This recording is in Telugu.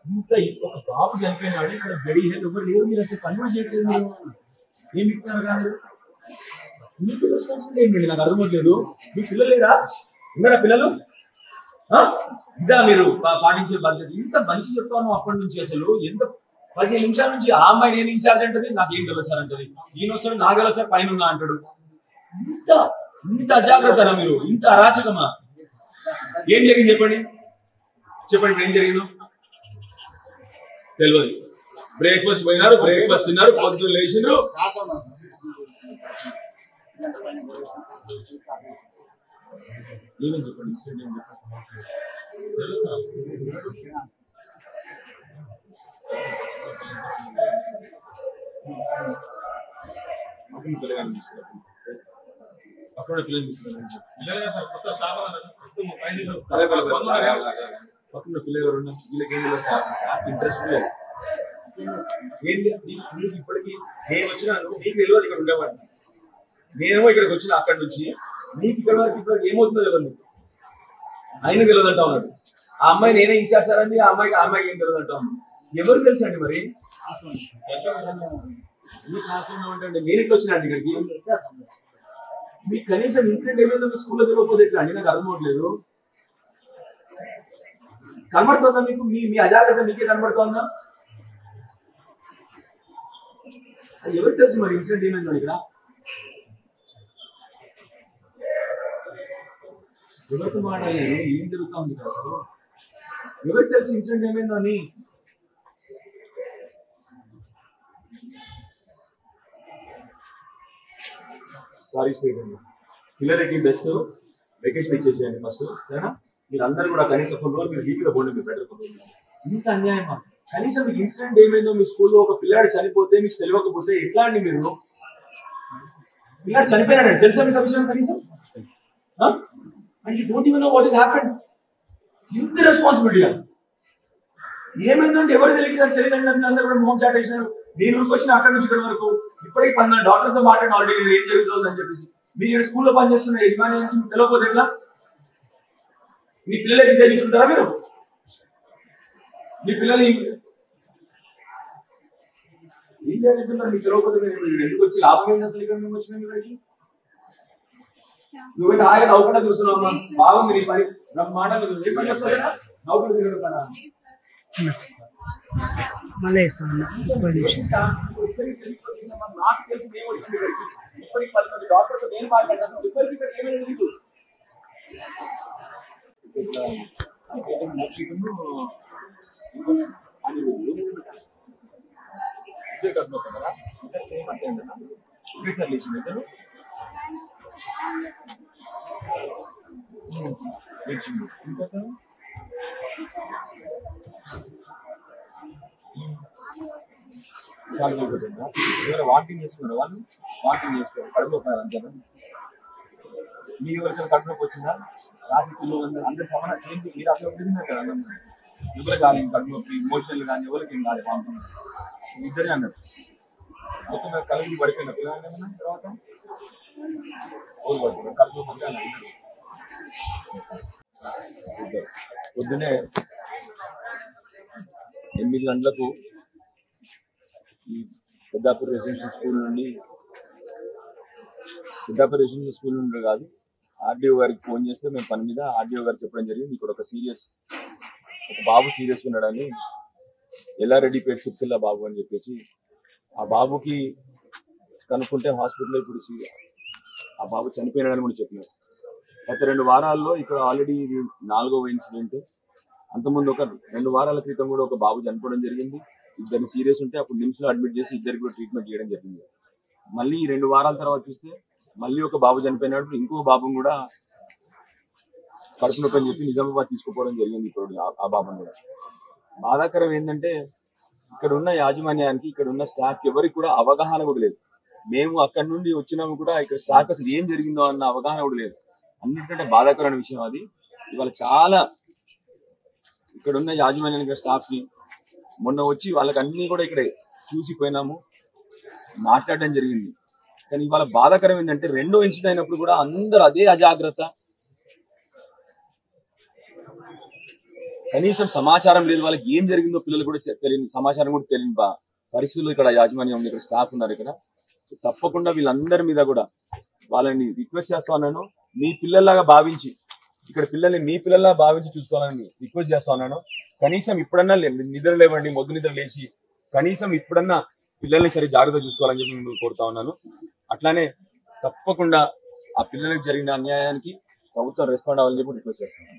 ఇంత ఒక బాబు చనిపోయినాడు ఇక్కడ గడి ఎవరు లేరు మీరు అసలు కన్వర్ట్ చేయట్లేదు మీరు ఏం ఇస్తున్నారు కాదు మీకు రెస్పాన్సిబిలిటీ ఏంటండి నాకు అర్థమవుతలేదు మీ పిల్లలు లేరా ఉన్నారా పిల్లలు ఇదా మీరు పాటించే బాధ్యత ఇంత మంచి చెప్తాను అప్పటి నుంచి అసలు ఎంత 15 నిమిషాల నుంచి ఆ అమ్మాయి నేను ఇన్ఛార్జ్ అంటది నాకు ఏం తెలుసు సార్ అంటది ఈయన వస్తాడు నాకు తెలుసు సార్ పైన ఉన్నా అంటాడు ఇంత ఇంత అజాగ్రత్తనా మీరు ఇంత అరాచకమా ఏం జరిగింది చెప్పండి ఇప్పుడు ఏం జరిగిందో తెలియదు బ్రేక్ఫాస్ట్ పోయినారు బ్రేక్ఫాస్ట్ తిన్నారు పొద్దున్న లేచిండ్రు ఏమని చెప్పండి అక్కడ పిల్లలు పక్కన పిల్లలు వీళ్ళకి ఏం స్టాఫ్ ఇంట్రెస్ట్ లేదు ఏంటి నీకు ఇప్పటికీ నేను వచ్చినాను నీకు తెలియదు ఇక్కడ ఉండేవాడిని నేనేమో ఇక్కడికి వచ్చిన అక్కడి నుంచి నీకు ఇక్కడ వరకు ఇప్పుడు ఏమవుతుందో తెలియదు ఆయన తెలియదు అంటా ఉన్నాడు ఆ అమ్మాయి నేనే ఇచ్చేస్తానండి ఆ అమ్మాయికి ఏం తెలియదు అంటా ఉన్నాడు ఎవరు తెలుసు అండి మరి మీ క్లాస్ లో ఉంటాండి నేను ఇట్లా వచ్చినాండి ఇక్కడికి మీకు కనీసం ఇన్సిడెంట్ ఏమైందో మీ స్కూల్లో తెలియకపోతే ఎట్లా అండి నాకు అర్థం అవట్లేదు కనబడుతుందా మీకు మీ అజాగ్రత్త మీకే కనబడుతుందా ఎవరికి తెలుసు మరి ఇన్సిడెంట్ ఏమైందో ఇక్కడ ఎవరికి మాట్లాడలేదు ఏం జరుగుతా ఉంది అసలు ఎవరికి తెలుసు ఇన్సిడెంట్ ఏమైందో అని సారీ స్టేట్ పిల్లలకి బెస్ట్ వెకేషన్ ఇచ్చేసేయండి ఫస్ట్ సరేనా మీరు అందరు కూడా కనీసం కొన్ని రోజులు మీరు వీపీలో పోండి మీరు బెటర్ ఇంత అన్యాయమా కనీసం మీకు ఇన్సిడెంట్ ఏమైందో మీ స్కూల్లో ఒక పిల్లాడు చనిపోతే మీకు తెలియకపోతే ఎట్లా అండి మీరు పిల్లాడు చనిపోయినాడండి తెలుసా మీకు విషయం కనీసం and you don't even know what is happened ఇంత రెస్పాన్సిబిలిటీగా ఏమైందో అంటే ఎవరు తెలియదండి అందరూ కూడా మోహన్ చాట్ వేసినారు నేను ఊరికి వచ్చిన అక్కడి నుంచి ఇక్కడ వరకు ఇప్పటికీ 12 డాక్టర్తో మాట్లాడిన ఆల్రెడీ నేను ఏం జరుగుతుంది అని చెప్పేసి మీరు స్కూల్లో పనిచేస్తున్న యజమాని తెలియకపోతే ఎట్లా మీ పిల్లలకి ఇదే తీసుకుంటారా మీరు మీ పిల్లలు ఏం జరుగుతున్నారు మీకు తెలియకపోతే మీరు ఎందుకు వచ్చి లాభం ఏంటి అసలు ఇక్కడ మేము వచ్చినాం ఇక్కడికి నువ్వైతే హాయిగా నవ్వుకుండా చూస్తున్నావమ్మా బాగుంది నీ పని నా మాటలు నవ్వుకుండా తిరుగుతారా నాకు తెలిసి మేము వచ్చింది ఇప్పటికి 10 మంది డాక్టర్తో నేను మాట్లాడాను ఇప్పటికి ఇక్కడ ఏమైనా తెలియదు సేమ్ అంటే ఒకేసారి లేచింది ఇద్దరు లేచింది ఇంకొక వాకింగ్ చేసుకున్నారు వాళ్ళు వాకింగ్ చేసుకోవాలి కడుపుపోతున్నారు అంతేనా మీ ఎవరికైనా కడుపులోకి వచ్చిందా రాత్రి పిల్లలు అందరూ సమానం సేమ్ మీరు అట్లా ఉంటుంది కదా అన్నం ఎవరు కాదు కడుపులోకి ఇమోషనల్ కానీ ఎవరికి ఏం కాదు వాంతున్నారు ఇద్దరే అన్నారు మొత్తం కలిగి పడిపోయిన పిల్లలు తర్వాత ఊరు పడుతున్నారు కడుపులో మంది అన్నారు పొద్దునే 8 గంటలకు ఈ పెద్దాపూర్ రెసిడెన్షియల్ స్కూల్ నుండి కాదు ఆర్డీఓ గారికి ఫోన్ చేస్తే మేము పని మీద ఆర్డీఓ గారు చెప్పడం జరిగింది ఇక్కడ ఒక బాబు సీరియస్గా ఉన్నాడని ఎల్లారెడ్డిపేట సిరిసిల్ల బాబు అని చెప్పేసి ఆ బాబుకి కనుక్కుంటే హాస్పిటల్లో ఇప్పుడు ఆ బాబు చనిపోయినాడని కూడా చెప్పినారు గత 2 వారాల్లో ఇక్కడ ఆల్రెడీ 4వ ఇన్సిడెంట్ అంతకుముందు ఒక 2 వారాల క్రితం కూడా ఒక బాబు చనిపోవడం జరిగింది ఇద్దరు సీరియస్ ఉంటే అప్పుడు నిమ్స్లో అడ్మిట్ చేసి ఇద్దరికి కూడా ట్రీట్మెంట్ చేయడం జరిగింది మళ్ళీ 2 వారాల తర్వాత చూస్తే మళ్ళీ ఒక బాబు చనిపోయినప్పుడు ఇంకో బాబుని కూడా కడుపు నొప్పి అని చెప్పి నిజామాబాద్ తీసుకుపోవడం జరిగింది ఇప్పుడు ఆ బాబుని కూడా బాధాకరం ఏంటంటే ఇక్కడ ఉన్న యాజమాన్యానికి ఇక్కడ ఉన్న స్టాఫ్ ఎవరికి కూడా అవగాహన కూడా లేదు మేము అక్కడి నుండి వచ్చినాము కూడా ఇక్కడ స్టాఫ్ అసలు ఏం జరిగిందో అన్న అవగాహన కూడా లేదు అన్నిటికంటే బాధాకరమైన విషయం అది ఇవాళ చాలా ఇక్కడ ఉన్న యాజమాన్యానికి స్టాఫ్ ని మొన్న వచ్చి వాళ్ళకి అన్ని కూడా ఇక్కడ చూసిపోయినాము మాట్లాడడం జరిగింది. కానీ ఇవాళ బాధాకరం ఏంటంటే రెండో ఇన్సిడెంట్ అయినప్పుడు కూడా అందరూ అదే అజాగ్రత్త, కనీసం సమాచారం లేదు, వాళ్ళకి ఏం జరిగిందో పిల్లలు కూడా తెలియని సమాచారం కూడా తెలియని పరిస్థితులు ఇక్కడ యాజమాన్యం ఉంది, ఇక్కడ స్టాఫ్ ఉన్నారు. ఇక్కడ తప్పకుండా వీళ్ళందరి మీద కూడా వాళ్ళని రిక్వెస్ట్ చేస్తా ఉన్నాను, మీ పిల్లల్లాగా భావించి ఇక్కడ పిల్లల్ని మీ పిల్లల్లాగా భావించి చూసుకోవాలని రిక్వెస్ట్ చేస్తా ఉన్నాను. కనీసం ఇప్పుడన్నా నిద్ర లేవండి, మొద్దు నిద్ర లేచి కనీసం ఇప్పుడన్నా పిల్లల్ని సరే జాగ్రత్త చూసుకోవాలని చెప్పి మిమ్మల్ని కోరుతా ఉన్నాను. అట్లానే తప్పకుండా ఆ పిల్లలకు జరిగిన అన్యాయానికి ప్రభుత్వం రెస్పాండ్ అవ్వాలని చెప్పి రిక్వెస్ట్ చేస్తున్నాను.